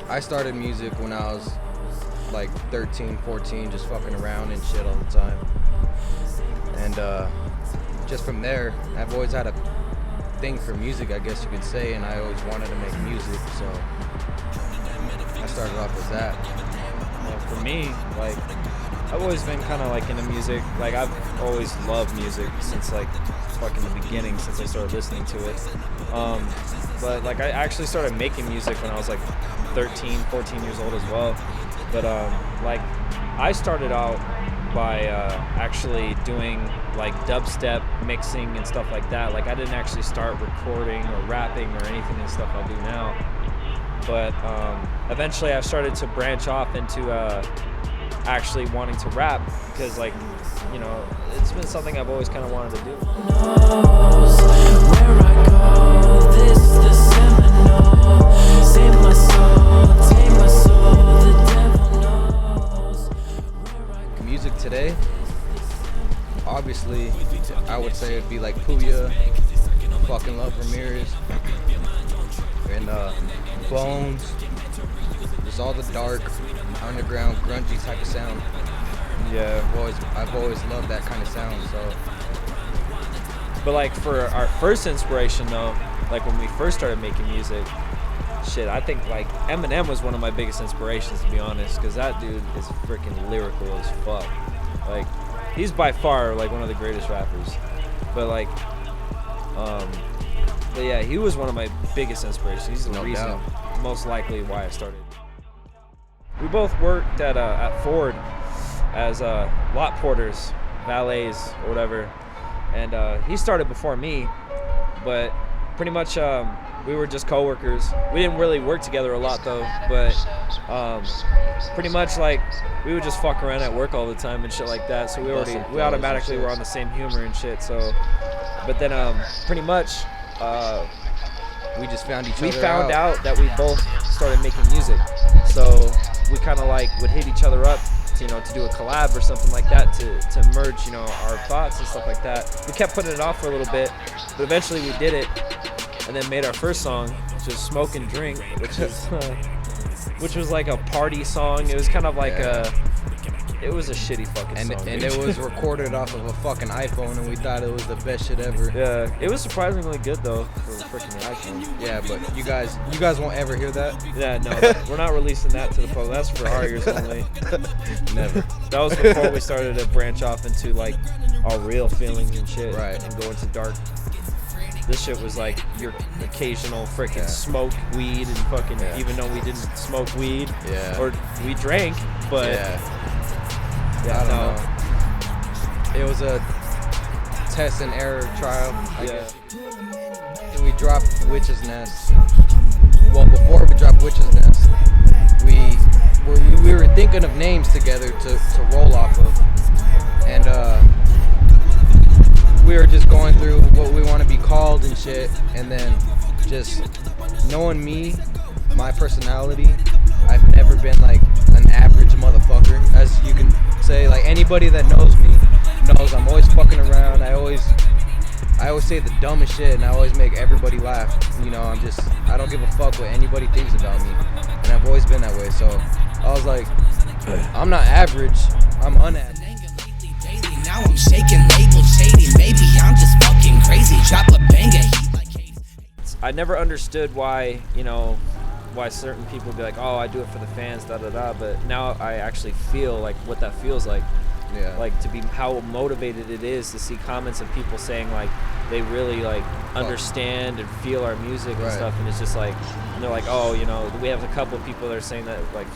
I started music when I was like 13, 14, just fucking around and shit all the time. And just from there, I've always had a thing for music, I guess you could say, and I always wanted to make music, so I started off with that. Well, for me, like, I've always been kind of like into music. Like, I've always loved music since like fucking the beginning, since I started listening to it. But like, I actually started making music when I was like 13, 14 years old as well. But like, I started out by actually doing like dubstep mixing and stuff like that. Like, I didn't actually start recording or rapping or anything and stuff I do now. But eventually I started to branch off into actually wanting to rap, because, like, you know, it's been something I've always kind of wanted to do. Music today, obviously, I would say it'd be like Puya, fucking love Ramirez, and Bones. Just all the dark, underground, grungy type of sound. Yeah, I've always loved that kind of sound. So, but like, for our first inspiration though, like when we first started making music, shit, I think like Eminem was one of my biggest inspirations, to be honest, because that dude is freaking lyrical as fuck. Like, he's by far like one of the greatest rappers. But like, but yeah, he was one of my biggest inspirations. He's the reason, most likely, why I started. We both worked at Ford as lot porters, valets, or whatever, and he started before me, but pretty much we were just co-workers. We didn't really work together a lot though, but pretty much like we would just fuck around at work all the time and shit like that. So we automatically were on the same humor and shit. So, but then pretty much we just found each other. We found out that we both started making music, so we kind of like would hit each other up, you know, to do a collab or something like that, to merge, you know, our thoughts and stuff like that. We kept putting it off for a little bit, but eventually we did it, and then made our first song, which was Smoke and Drink, which was like a party song. It was kind of like it was a shitty fucking song. And it was recorded off of a fucking iPhone, and we thought it was the best shit ever. Yeah, it was surprisingly good though for freaking the iPhone. Yeah, but you guys won't ever hear that. Yeah, no, we're not releasing that to the public. That's for our ears only. Never. That was before we started to branch off into like our real feelings and shit, right? And go into dark. This shit was like your occasional freaking smoke weed and fucking, even though we didn't smoke weed, or we drank, but I don't know. It was a test and error trial, I guess. And we dropped Witch's Nest. Well, before we dropped Witch's Nest, we were thinking of names together to roll off of, and we were just going through what we want to be called and shit, and then just knowing me, my personality, I've never been like an average motherfucker, as you can say. Like, anybody that knows me knows I'm always fucking around. I always say the dumbest shit, and I always make everybody laugh. You know, I don't give a fuck what anybody thinks about me, and I've always been that way. So I was like, I'm not average, I'm unaverage. Now I'm shaking, label shady, maybe I'm just fucking crazy. Drop a banger, heat like Katie. I never understood why, you know, why certain people be like, oh, I do it for the fans, da da da. But now I actually feel like what that feels like. Yeah. Like, to be how motivated it is to see comments of people saying like they really like understand and feel our music and stuff, and it's just like, and they're like, oh, you know, we have a couple of people that are saying that like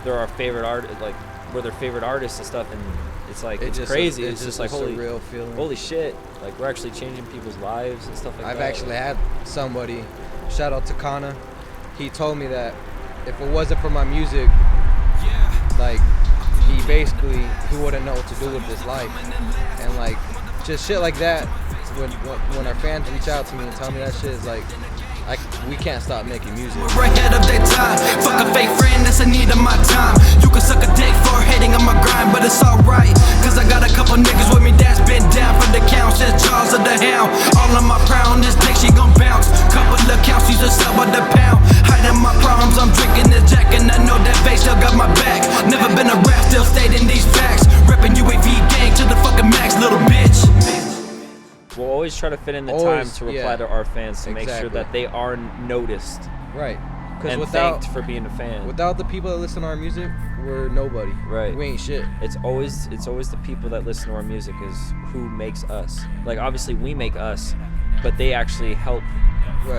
they're our favorite art, like we're their favorite artists and stuff, and it's like it's crazy. It's just like holy shit, like we're actually changing people's lives and stuff like that. I've actually had somebody, shout out to Kana, he told me that if it wasn't for my music, like he wouldn't know what to do with his life. And like just shit like that, when our fans reach out to me and tell me that shit, is like we can't stop making music. We're ahead of their time. Fuck a fake friend, that's a need of my time. You can suck a dick for hating on my grind, but it's alright, cause I got a couple niggas with me that's been down for the count since Charles of the Hound. All of my proud on this dick, she gon' bounce. Couple of counts, used to sell by the pound. Hiding my problems, I'm drinking this jack, and I know that face still got my back. Never been a rap, still stayed in these facts. Reppin' UAV gang to the fucking max, little bitch. We'll always try to fit in the time to reply to our fans to make sure that they are noticed. Right. And thanked for being a fan. Without the people that listen to our music, we're nobody. Right. We ain't shit. It's always the people that listen to our music is who makes us. Like obviously we make us, but they actually help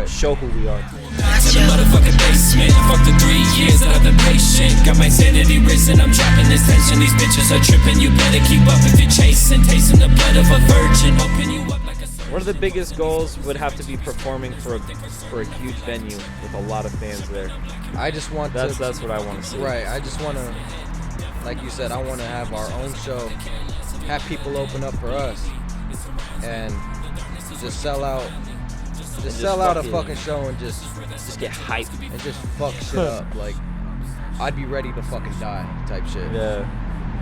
show who we are. To the motherfucking basement. Fuck the 3 years that I've been patient. Got my sanity risen, I'm trapping this tension. These bitches are tripping, you better keep up if you're chasing. Tasting the blood of a virgin. Open you up like a... One of the biggest goals would have to be performing for a huge venue with a lot of fans there. I just want that's what I want to see. Right. I just want to, like you said, I want to have our own show, have people open up for us, and just sell out. Just sell out a fucking show and just get hyped and just fuck shit up. Like I'd be ready to fucking die type shit. Yeah.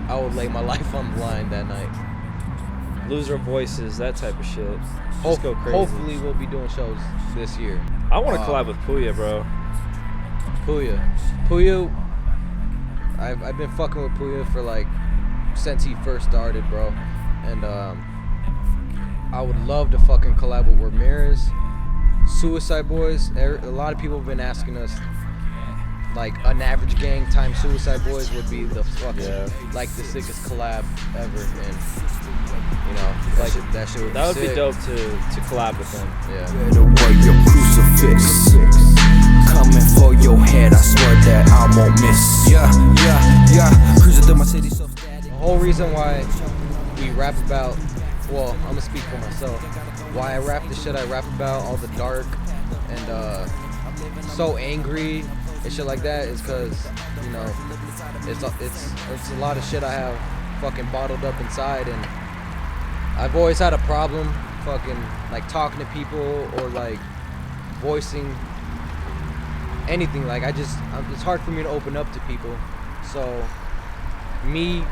I would lay my life on the line that night. Lose our voices, that type of shit. Just go crazy. Hopefully we'll be doing shows this year. I want to collab with Puya, bro. Puya. I've been fucking with Puya for like since he first started, bro. And I would love to fucking collab with Ramirez, Suicide Boys. A lot of people have been asking us, like, Unaverage Gang times Suicide Boys would be the fucking like the sickest collab ever, and you know, like that shit would be sick. Be dope to collab with them. Yeah. Better wear your crucifix. Coming for your head, I swear that I won't miss. Yeah. Cruising through my city so static. The whole reason why we rap about, well, I'm gonna speak for myself. Why I rap the shit I rap about, all the dark and so angry and shit like that, is because, you know, it's a lot of shit I have fucking bottled up inside, and I've always had a problem fucking like talking to people or like voicing anything. Like it's hard for me to open up to people. So me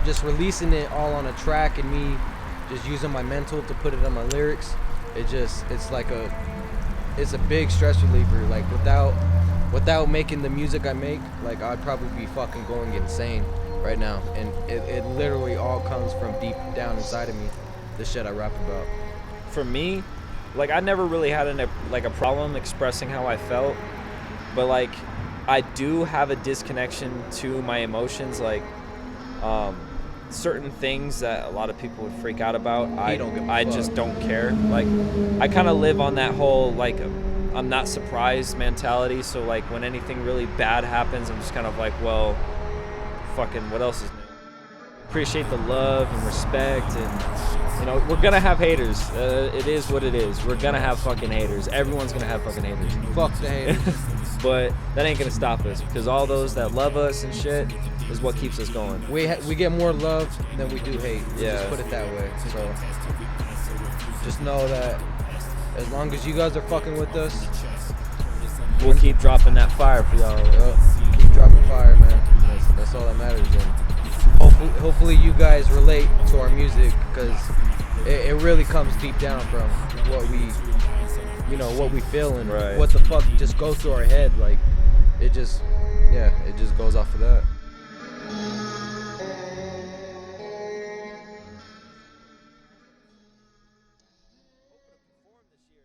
just releasing it all on a track and me just using my mental to put it on my lyrics, it's a big stress reliever. Like without making the music I make, like I'd probably be fucking going insane right now. And it literally all comes from deep down inside of me, the shit I rap about. For me, like I never really had a problem expressing how I felt, but like I do have a disconnection to my emotions. Like certain things that a lot of people would freak out about, I just don't care. Like I kind of live on that whole like I'm not surprised mentality. So like when anything really bad happens, I'm just kind of like, well, fucking what else is new? Appreciate the love and respect, and you know, we're gonna have haters. It is what it is. We're gonna have fucking haters. Everyone's gonna have fucking haters. Fuck the haters. But that ain't gonna stop us, because all those that love us and shit is what keeps us going. We get more love than we do hate. Yeah. Just put it that way. So just know that as long as you guys are fucking with us, we'll keep dropping that fire for y'all. Keep dropping fire, man. That's all that matters. And hopefully you guys relate to our music, because it really comes deep down from what we feel and what the fuck just goes through our head. Like it just goes off of that.